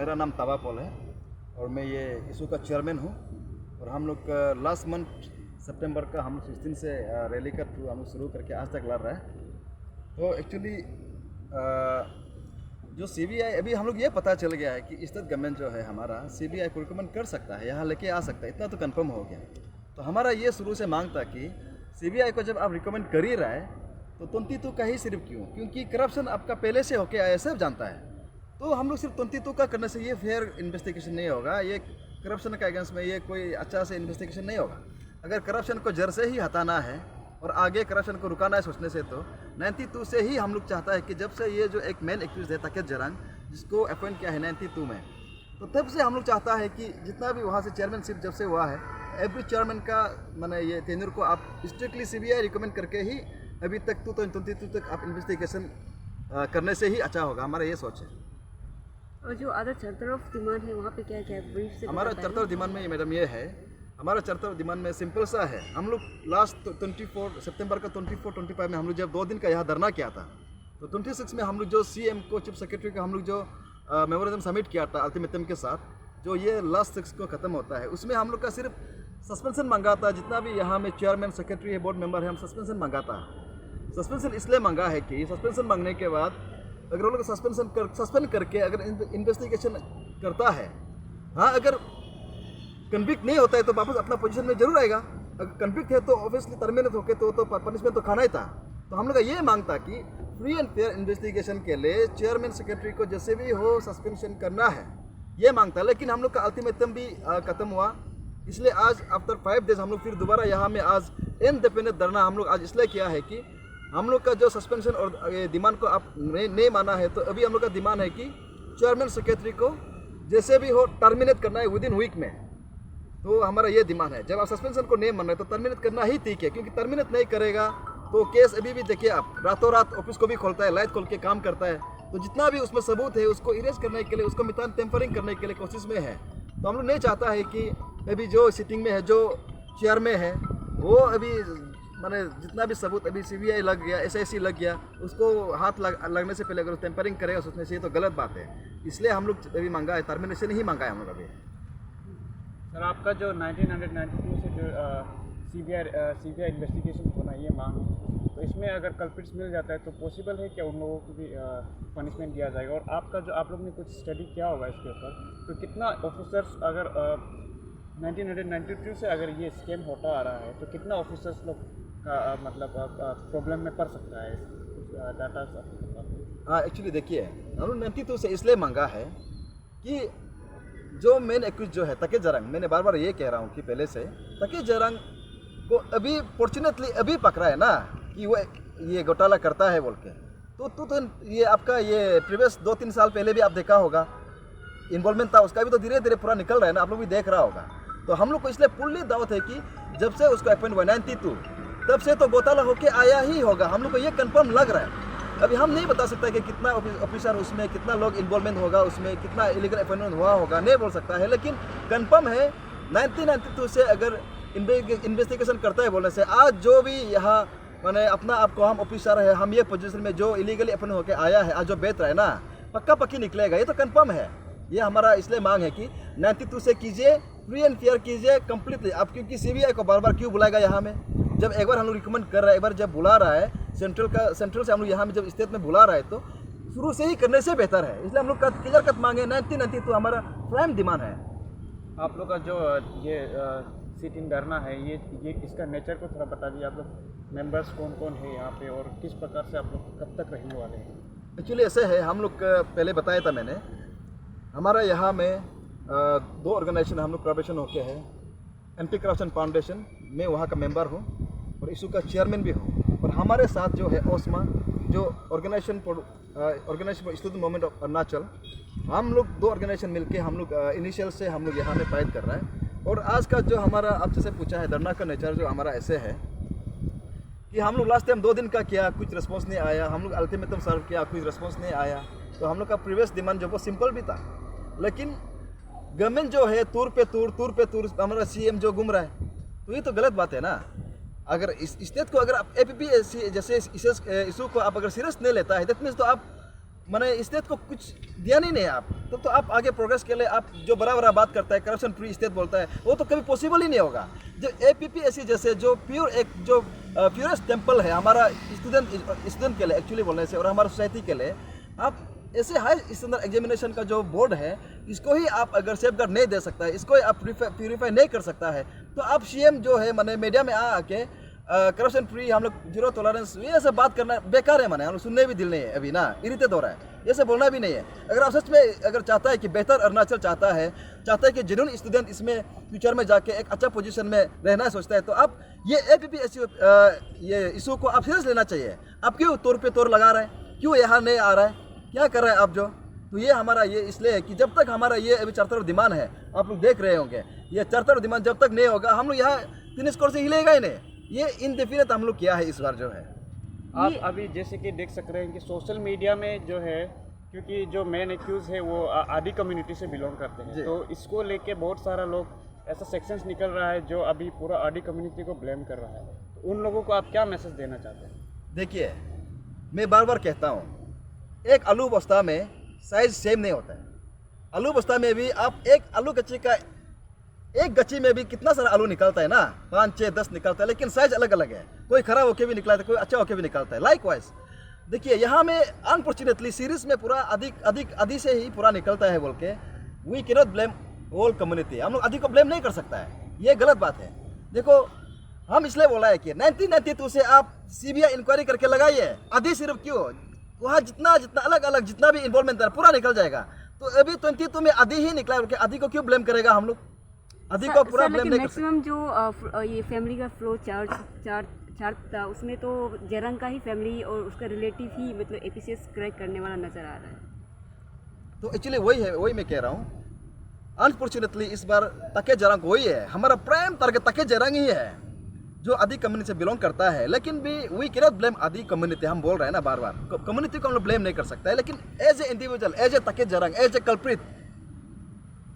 मेरा नाम तावा पॉल है और मैं ये इशू का चेयरमैन हूँ। और हम लोग लास्ट मंथ सितंबर का हम लोग 16 से रैली का थ्रू हम लोग शुरू करके आज तक लड़ रहे हैं। तो एक्चुअली जो सीबीआई अभी हम लोग ये पता चल गया है कि स्टेट गवर्नमेंट जो है हमारा सीबीआई को रिकमेंड कर सकता है, यहाँ लेके आ सकता है, इतना तो कंफर्म हो गया। तो हमारा ये शुरू से मांग था कि सीबीआई को जब आप रिकमेंड कर ही रहा है तो 22 का ही सिर्फ क्यों, क्योंकि करप्शन आपका पहले से होके आया सब जानता है। तो हम लोग सिर्फ 22 का करने से ये फेयर इन्वेस्टिगेशन नहीं होगा, ये करप्शन के अगेंस्ट में ये कोई अच्छा से इन्वेस्टिगेशन नहीं होगा। अगर करप्शन को जड़ से ही हटाना है और आगे करप्शन को रुकाना है सोचने से, तो 92 से ही हम लोग चाहता है कि जब से ये जो एक मेन एक्यूज है ताकित जरांग, जिसको अपॉइंट किया है 92 में, तो तब से हम लोग चाहता है कि जितना भी वहाँ से चेयरमैनशिप जब से हुआ है, एवरी चेयरमैन का मैंने ये टेन्योर को आप स्ट्रिक्टली सीबीआई रिकमेंड करके ही अभी तक 2022 तक आप इन्वेस्टिगेशन करने से ही अच्छा होगा, हमारा ये सोच है। और जो अदर तरफ डिमांड है वहाँ पे क्या क्या है ब्रीफ से? हमारा चरतर डिमांड में मैडम ये है, हमारा चरतर डिमांड में सिंपल सा है। हम लोग लास्ट 24 सितंबर का 24-25 में हम लोग जब 2 दिन का यहाँ धरना किया था, तो 26 में हम लोग जो सीएम को चीफ सेक्रेटरी को हम लोग जो मेमोरेंडम सबमिट किया था अल्टीमेटम के साथ, जो ये लास्ट 6 को ख़त्म होता है, उसमें हम लोग का सिर्फ सस्पेंशन मांगा था। जितना भी यहाँ में चेयरमैन सेक्रेटरी है बोर्ड मेंबर है, हम सस्पेंशन मांगा था। सस्पेंशन इसलिए मांगा है कि सस्पेंशन मांगने के बाद अगर वो लोग सस्पेंड करके अगर इन्वेस्टिगेशन करता है, हाँ अगर कन्विक्ट नहीं होता है तो वापस अपना पोजीशन में जरूर आएगा। अगर कन्विक्ट है तो ऑब्वियसली टर्मिनेट होके तो पनिशमेंट तो खाना ही था। तो हम लोग का ये मांग था कि फ्री एंड फेयर इन्वेस्टिगेशन के लिए चेयरमैन सेक्रेटरी को जैसे भी हो सस्पेंशन करना है, ये मांग था। लेकिन हम लोग का अल्टीमेटम भी ख़त्म हुआ, इसलिए आज आफ्टर 5 डेज हम लोग फिर दोबारा यहाँ में आज इनडेफिनिट धरना हम लोग आज इसलिए किया है कि हम लोग का जो सस्पेंशन और डिमांड को आप नहीं माना है, तो अभी हम लोग का डिमांड है कि चेयरमैन सेक्रेटरी को जैसे भी हो टर्मिनेट करना है विदिन वीक में। तो हमारा ये डिमांड है, जब आप सस्पेंशन को नहीं मान रहे तो टर्मिनेट करना ही ठीक है, क्योंकि टर्मिनेट नहीं करेगा तो केस अभी भी देखिए आप रातों रात ऑफिस को भी खोलता है, लाइट खोल के काम करता है। तो जितना भी उसमें सबूत है उसको इरेज करने के लिए, उसको मितान टेम्परिंग करने के लिए कोशिश में है। तो हम लोग नहीं चाहता है कि अभी जो सिटिंग में है, जो चेयर में है, वो अभी माने जितना भी सबूत अभी सीबीआई लग गया, एसआईसी लग गया, उसको हाथ लगने से पहले अगर टेम्परिंग करेगा सोचने से, ये तो गलत बात है। इसलिए हम लोग अभी मांगा है, टर्मिनेशन ही मांगा है हम लोग अभी। सर आपका जो 1992 से जो सीबीआई इन्वेस्टिगेशन होना ये मांग, तो इसमें अगर कल्प्रिट्स मिल जाता है तो पॉसिबल है क्या उन लोगों को भी पनिशमेंट दिया जाएगा? और आपका जो आप लोग ने कुछ स्टडी किया होगा इसके ऊपर, तो कितना ऑफिसर्स अगर 1992 से अगर ये स्कैम होता आ रहा है तो कितना ऑफिसर्स लोग का मतलब प्रॉब्लम में पड़ सकता है? डाटा हाँ एक्चुअली देखिए, हम लोग 92 से इसलिए मांगा है कि जो मेन एक्यूज जो है ताकित जरांग, मैंने बार बार ये कह रहा हूँ कि पहले से ताकित जरांग को अभी फॉर्चुनेटली अभी पकड़ा है ना कि वो ये घोटाला करता है बोल के। तो ये आपका ये प्रीवियस 2-3 साल पहले भी आप देखा होगा इन्वॉल्वमेंट था, उसका भी तो धीरे धीरे पूरा निकल रहा है ना, आप लोग भी देख रहा होगा। तो हम लोग को इसलिए फुल्ली दावत है कि जब से उसको अपॉइंट हुआ 92 तब से तो घोटाला होके आया ही होगा, हम लोग को ये कंफर्म लग रहा है। अभी हम नहीं बता सकता कि कितना ऑफिसर उसमें, कितना लोग इन्वॉल्वमेंट होगा उसमें, कितना इलीगल अपॉइंटमेंट हुआ होगा, नहीं बोल सकता है। लेकिन कंफर्म है 1992 से अगर इन्वेस्टिगेशन करता है बोलने से, आज जो भी यहाँ मैंने अपना आपको हम ऑफिसर है, हम ये पोजीशन में जो इलीगली अपॉइंट होकर आया है, आज जो बेच रहा है ना, पक्का पक्की निकलेगा, ये तो कंफर्म है। ये हमारा इसलिए मांग है कि 92 से कीजिए, फ्री एंड फेयर कीजिए कंप्लीटली। अब क्योंकि सीबीआई को बार बार क्यों बुलाएगा यहाँ में, जब एक बार हम लोग रिकमेंड कर रहा है, एक बार जब बुला रहा है सेंट्रल से हम लोग यहाँ में जब स्टेट में बुला रहा है, तो शुरू से ही करने से बेहतर है। इसलिए हम लोग का क्लियर कट मांगे 1992 हमारा प्राइम डिमांड है। आप लोग का जो ये सिट इन धरना है, ये इसका नेचर को थोड़ा बता दीजिए। आप लोग मेंबर्स कौन कौन है यहाँ पे और किस प्रकार से आप लोग कब तक रहने वाले हैं? एक्चुअली ऐसे है, हम लोग पहले बताया था मैंने, हमारा यहाँ में 2 ऑर्गेनाइजेशन हम लोग कोलैबोरेशन होके है। एंटी करप्शन फाउंडेशन, मैं वहाँ का मेंबर हूँ और इशू का चेयरमैन भी हूँ। और हमारे साथ जो है ओस्मा, जो organisation for student movement of Arunachal, हम लोग 2 ऑर्गेनाइजेशन मिलके हम लोग इनिशियल से हम लोग यहाँ पे फाइट कर रहा है। और आज का जो हमारा आप जैसे पूछा है धरना का नेचर जो हमारा ऐसे है कि हम लोग लास्ट टाइम 2 दिन का किया, कुछ रिस्पॉन्स नहीं आया। हम लोग अल्टीमेटम सर्व किया, कुछ रिस्पॉन्स नहीं आया। तो हम लोग का प्रीवियस डिमांड जो वो सिंपल भी था, लेकिन गवर्नमेंट जो है तूर पे तूर हमारा सीएम जो घूम रहा है, तो ये तो गलत बात है ना। अगर इस स्टेट को अगर आप एपीपी जैसे इशू को आप अगर सीरियस नहीं लेता है, दैट मीन्स तो आप मैंने स्टेट को कुछ दिया नहीं आप, तो आप आगे प्रोग्रेस के लिए आप जो बड़ा बड़ा बात करता है, करप्शन फ्री स्टेट बोलता है, वो तो कभी पॉसिबल ही नहीं होगा। जो APPSC जैसे जो प्योर एक जो प्योरेस्ट टेम्पल है हमारा स्टूडेंट के लिए एक्चुअली बोलने से, और हमारी सोसाइटी के लिए, आप ऐसे हाई स्टैंडर्ड एग्जामिनेशन का जो बोर्ड है, इसको ही आप अगर सेफगार्ड नहीं दे सकता है, इसको ही आप प्यूरीफाई नहीं कर सकता है, तो आप CM जो है मैंने मीडिया में आके करप्शन फ्री हम लोग जीरो टॉलरेंस ये सब बात करना बेकार है। मैंने हम लोग सुनने भी दिल नहीं है अभी ना, इरिटेट हो रहा है, ये सब बोलना भी नहीं है। अगर आप सच में अगर चाहता है कि बेहतर अरुणाचल चाहता है कि जेन्युइन स्टूडेंट इसमें फ्यूचर में जाके एक अच्छा पोजीशन में रहना सोचता है, तो आप ये APPSC ये इशू को आप सीरियस लेना चाहिए। आप क्यों तौर पे तौर लगा रहे हैं, क्यों यहाँ नहीं आ रहा है, क्या कर रहे हैं आप जो? तो ये हमारा ये इसलिए है कि जब तक हमारा ये अभी चार तरफ डिमांड है, आप लोग देख रहे होंगे, ये चार तरफ डिमांड जब तक नहीं होगा हम लोग यहाँ 3 स्कोर से हिलेगा ही नहीं। ये इनडेफिनेट हम लोग किया है इस बार जो है। आप अभी जैसे कि देख सक रहे हैं कि सोशल मीडिया में जो है, क्योंकि जो मेन एक्यूज है वो आदि कम्युनिटी से बिलोंग करते हैं, तो इसको लेके बहुत सारा लोग ऐसा सेक्शंस निकल रहा है जो अभी पूरा आदि कम्युनिटी को ब्लेम कर रहा है, तो उन लोगों को आप क्या मैसेज देना चाहते हैं? देखिए, मैं बार बार कहता हूँ, एक आलू बस्ता में साइज सेम नहीं होता है। आलू बस्ता में भी आप एक आलू गच्ची का एक गच्ची में भी कितना सारा आलू निकलता है ना, 5, 6, 10 निकलता है, लेकिन साइज अलग अलग है। कोई खराब होके भी निकला है, कोई अच्छा होके भी निकलता है। लाइकवाइज देखिए, यहाँ में अनफॉर्चुनेटली सीरीज में पूरा आदि से ही पूरा निकलता है बोल के we cannot blame whole community. हम लोग आदि को ब्लेम नहीं कर सकता है, ये गलत बात है। देखो, हम इसलिए बोला है कि 1992 से आप CBI इंक्वायरी करके लगाइए, आदि सिर्फ क्यों, वहाँ जितना अलग अलग जितना भी इन्वॉल्वमेंट है पूरा निकल जाएगा। तो अभी 22 में आदि ही निकला, आदि को क्यों ब्लेम करेगा हम लोग? आदि को पूरा ब्लेम नहीं कर सकते। मैक्सिमम जो ये फैमिली का फ्लो चार्ट था, उसमें तो जरंग का ही फैमिली और उसका रिलेटिव ही मतलब APCS क्रैक करने वाला नजर आ रहा है। तो एक्चुअली वही है, वही मैं कह रहा हूँ। अनफॉर्चुनेटली इस बार तके जरंग वही है, हमारा प्राइम टारगेट तके जरंग ही है जो आदि कम्युनिटी से बिलोंग करता है। लेकिन भी वी कैनॉट ब्लेम आदि कम्युनिटी, हम बोल रहे हैं ना बार बार, कम्युनिटी को हम लोग ब्लेम नहीं कर सकता है, लेकिन as a individual, as a तके जरंग, एज ए कल्प्रिट,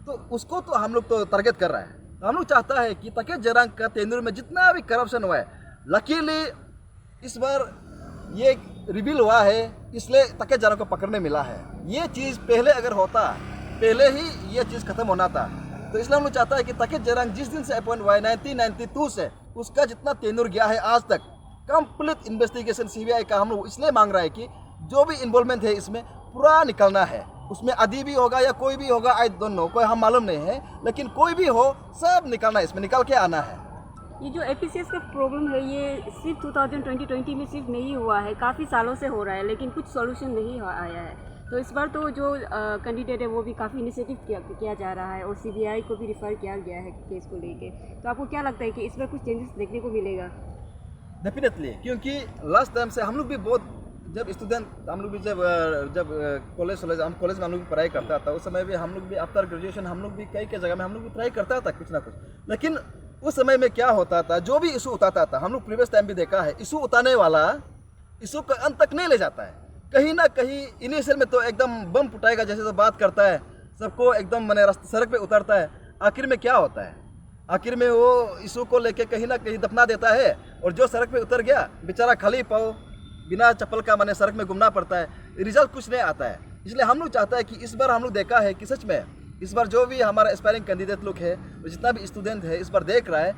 तो उसको तो हम लोग तो टारगेट कर रहे हैं। तो हम लोग चाहता है कि तके जरंग का तेंदुर में जितना भी करप्शन हुआ है, लकीली इस बार ये रिवील हुआ है, इसलिए तके जरंग को पकड़ने मिला है। ये चीज़ पहले अगर होता, पहले ही ये चीज़ खत्म होना था। तो इसलिए हम लोग चाहता है कि तके जरंग जिस दिन से अपॉइंट हुआ है 1992 से, उसका जितना तेंदुर गया है आज तक, कंप्लीट इन्वेस्टिगेशन CBI का हम लोग इसलिए मांग रहा है कि जो भी इन्वॉल्वमेंट है इसमें पूरा निकलना है। उसमें आदि भी होगा या कोई भी होगा, आई डोंट नो, कोई हम मालूम नहीं है, लेकिन कोई भी हो सब निकलना है, इसमें निकल के आना है। ये जो APCS का प्रॉब्लम है, ये सिर्फ 2020 में सिर्फ नहीं हुआ है, काफ़ी सालों से हो रहा है, लेकिन कुछ सॉल्यूशन नहीं आया है। तो इस बार तो जो कैंडिडेट है वो भी काफ़ी इनिशिएटिव किया जा रहा है और CBI को भी रिफ़र किया गया है केस को लेके। तो आपको क्या लगता है कि इसमें कुछ चेंजेस देखने को मिलेगा? डेफिनेटली, क्योंकि लास्ट टाइम से हम लोग भी बहुत, जब स्टूडेंट हम लोग भी जब कॉलेज में हम लोग भी पढ़ाई करता था, उस समय भी हम लोग भी आफ्टर ग्रेजुएशन हम लोग भी कई जगह में हम लोग भी ट्राई करता था कुछ ना कुछ। लेकिन उस समय में क्या होता था, जो भी इशू उठाता था, हम लोग प्रीवियस टाइम भी देखा है, इशू उठाने वाला इशू का अंत तक नहीं ले जाता है। कहीं ना कहीं इनिशियल में तो एकदम बम फुटाएगा जैसे तो बात करता है, सबको एकदम मैंने सड़क पे उतरता है। आखिर में क्या होता है, आखिर में वो इशू को लेके कहीं ना कहीं दफना देता है, और जो सड़क पे उतर गया बेचारा खाली पाओ बिना चप्पल का मैंने सड़क में घूमना पड़ता है, रिजल्ट कुछ नहीं आता है। इसलिए हम लोग चाहता है कि इस बार हम लोग देखा है कि सच में इस बार जो भी हमारा एस्पायरिंग कैंडिडेट लोग है, जितना भी स्टूडेंट है इस बार देख रहा है,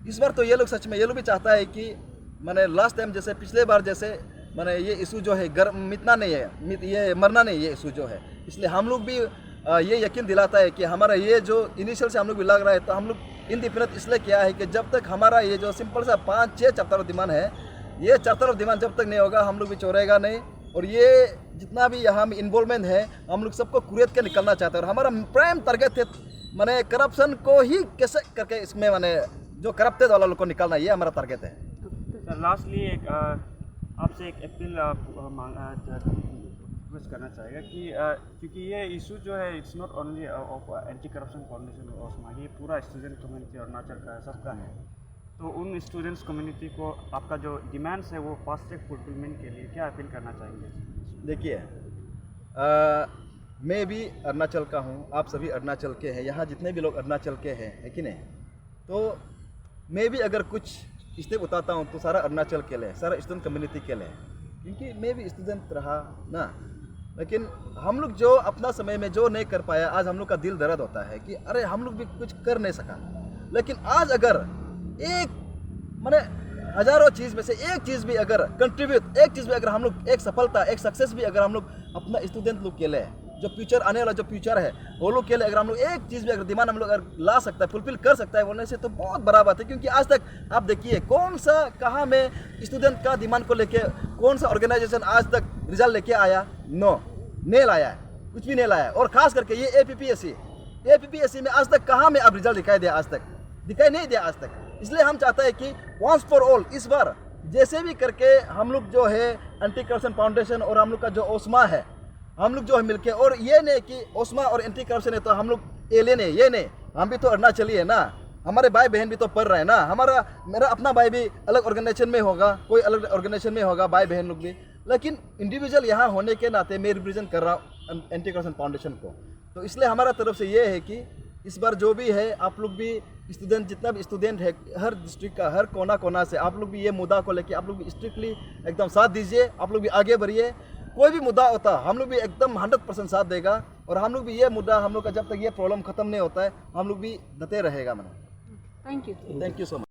इस बार तो ये लोग सच में ये लोग भी चाहता है कि मैंने लास्ट टाइम जैसे पिछले बार जैसे मैंने ये इशू जो है मिटना नहीं है, ये मरना नहीं, ये इशू जो है। इसलिए हम लोग भी ये यकीन दिलाता है कि हमारा ये जो इनिशियल से हम लोग भी लग रहा है, तो हम लोग इंडिपेंडेंट इसलिए किया है कि जब तक हमारा ये जो सिंपल सा 5-6 चैप्टर ऑफ डिमांड है, ये चैप्टर ऑफ डिमांड जब तक नहीं होगा हम लोग भी चोरेगा नहीं। और ये जितना भी यहाँ में इन्वॉल्वमेंट है, हम लोग सबको कुरेद के निकलना चाहते हैं। और हमारा प्राइम टारगेट है मैंने करप्शन को ही कैसे करके इसमें मैंने जो करप्टेड वाला लोग को निकालना, ये हमारा टारगेट है। सर लास्टली एक आपसे एक अपील रिक्वेस्ट करना चाहेगा कि क्योंकि ये इशू जो है it's not only of anti corruption foundation ओस्मा, ये पूरा स्टूडेंट कम्युनिटी अरुणाचल का है, सबका है। तो उन स्टूडेंट्स कम्युनिटी को आपका जो डिमांड्स है वो फास्ट ट्रैक फुलफिलमेंट के लिए क्या अपील करना चाहेंगे? देखिए, मैं भी अरुणाचल का हूँ, आप सभी अरुणाचल के हैं, यहाँ जितने भी लोग अरुणाचल के हैं, है कि नहीं? तो मैं भी अगर कुछ स्टेप उठाता हूँ तो सारा अरुणाचल के लिए, सारा स्टूडेंट कम्युनिटी के लिए, क्योंकि मैं भी स्टूडेंट रहा ना। लेकिन हम लोग जो अपना समय में जो नहीं कर पाया, आज हम लोग का दिल दर्द होता है कि अरे हम लोग भी कुछ कर नहीं सका। लेकिन आज अगर एक माने हजारों चीज़ में से एक चीज़ भी अगर कंट्रीब्यूट, एक चीज़ भी अगर हम लोग, एक सफलता, एक सक्सेस भी अगर हम लोग अपना स्टूडेंट लोग के लिए, जो फ्यूचर आने वाला जो फ्यूचर है वो लोग के लिए अगर हम लोग एक चीज़ भी अगर दिमाग हम लोग अगर ला सकता है, फुलफिल कर सकता है बोलने से, तो बहुत बड़ा बात है। क्योंकि आज तक आप देखिए कौन सा कहाँ में स्टूडेंट का डिमांड को लेके कौन सा ऑर्गेनाइजेशन आज तक रिजल्ट लेके आया? नो, नहीं लाया है, कुछ भी नहीं लाया है। और खास करके ये APPSC में आज तक कहाँ में अब रिजल्ट दिखाई दिया? आज तक दिखाई नहीं दिया आज तक। इसलिए हम चाहते हैं कि वंस फॉर ऑल इस बार जैसे भी करके हम लोग जो है एंटी करप्शन फाउंडेशन और हम लोग का जो ओस्मा है, हम लोग जो है मिलके, और ये नहीं कि ओस्मा और एंटी करप्शन है तो हम लोग एलियन है, ये नहीं, हम भी तो अरुणाचली है ना, हमारे भाई बहन भी तो पढ़ रहे हैं ना, मेरा अपना भाई भी अलग ऑर्गेनाइजेशन में होगा, कोई अलग ऑर्गेनाइजेशन में होगा, भाई बहन लोग भी, लेकिन इंडिविजुअल यहाँ होने के नाते मैं रिप्रेजेंट कर रहा हूँ एंटी करप्शन फाउंडेशन को। तो इसलिए हमारा तरफ से ये है कि इस बार जो भी है आप लोग भी स्टूडेंट, जितना भी स्टूडेंट है हर डिस्ट्रिक्ट का, हर कोना कोना से, आप लोग भी ये मुद्दा को लेके आप लोग भी स्ट्रिक्टली एकदम साथ दीजिए, आप लोग भी आगे बढ़िए। कोई भी मुद्दा होता हम लोग भी एकदम 100% साथ देगा, और हम लोग भी ये मुद्दा हम लोग का जब तक ये प्रॉब्लम खत्म नहीं होता है हम लोग भी डटे रहेगा। मैंने थैंक यू सो मच।